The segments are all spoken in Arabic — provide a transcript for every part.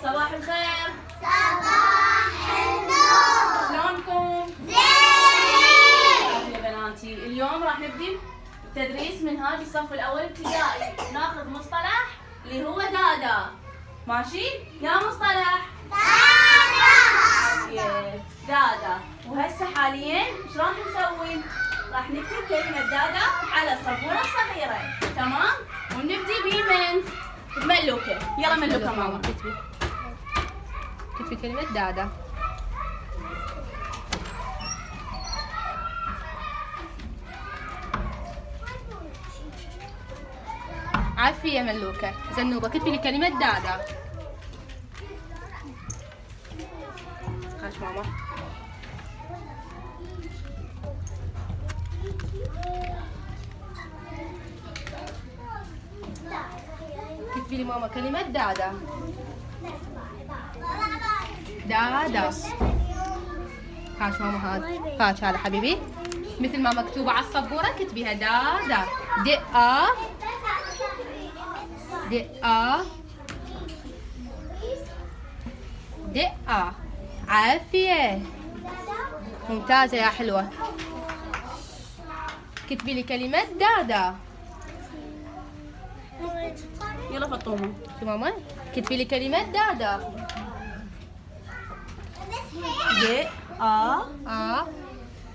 صباح الخير. صباح النور. شلونكم؟ زين. يا بناتي اليوم راح نبدي تدريس منهاج الصف الاول ابتدائي. ناخذ مصطلح اللي هو دادا. ماشي؟ يا مصطلح دادا. دادا. وهسه حاليا ايش راح نسوي؟ راح نكتب كلمة دادا على السبورة الصغيرة، تمام؟ ونبدي بمن؟ بملوكة. يلا ملوكة ماما. كتبي كلمة دادا. عافية ملوكة. زنوبة كتبي لي كلمة دادا. هاش ماما. كتبي لي ماما كلمة دادا. دادا. هاش ماما هاش هذا حبيبي. مثل ما مكتوبة على السبورة كتبيها دادا. دقة دقة دقة. عافية. ممتازة يا حلوة. كتبي لي كلمة دادا. يلا فطومة. شو ماما؟ كتبي لي كلمة دادا. د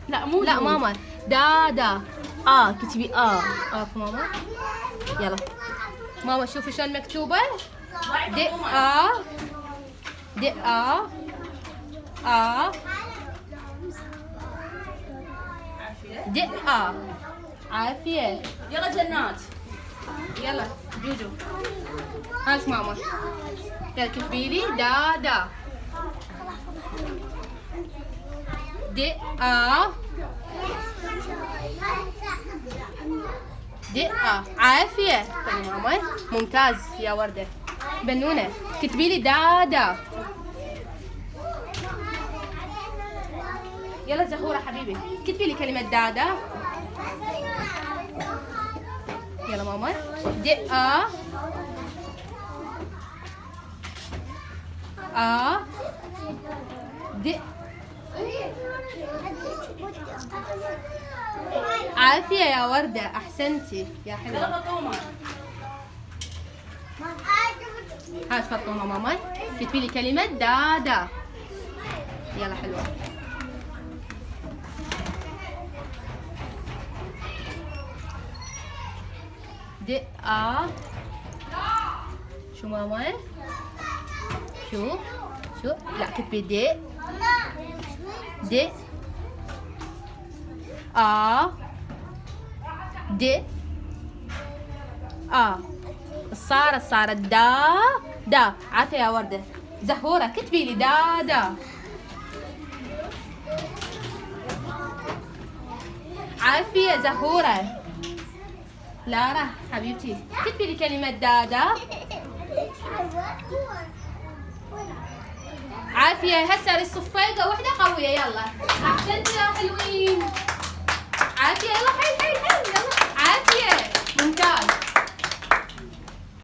لا مو لا دود. ماما دادا. كتبي ماما. يلا ماما شوفي شلون مكتوبة. د دقة دقة. عافية. يلا جنات. يلا جوجو. هاش ماما. يلا كتبي لي دادا. دقة دقة. عافية. طيب ماما ممتاز يا وردة. بنونة كتبي لي دادا. يلا زهورة حبيبي كتبي لي كلمة دادا. يلا ماما. دقة دق. عافية يا وردة. أحسنتي يا حلوة. يلا فطومة. هاش فطومة ماما. كتبي لي كلمة دادا. يلا حلوة. دقة. شو ماما؟ شو لا كتبي دق دق دق صارت دا. عافية يا وردة. زهورة كتبي لي دادا. عافية زهورة. لارا حبيبتي كتبي لي كلمة دادا. عافية. هسه الصفيقة وحدة قوية. يلا أحسنتوا يا حلوين. عافية. يلا حيل يلا. عافية. ممتاز.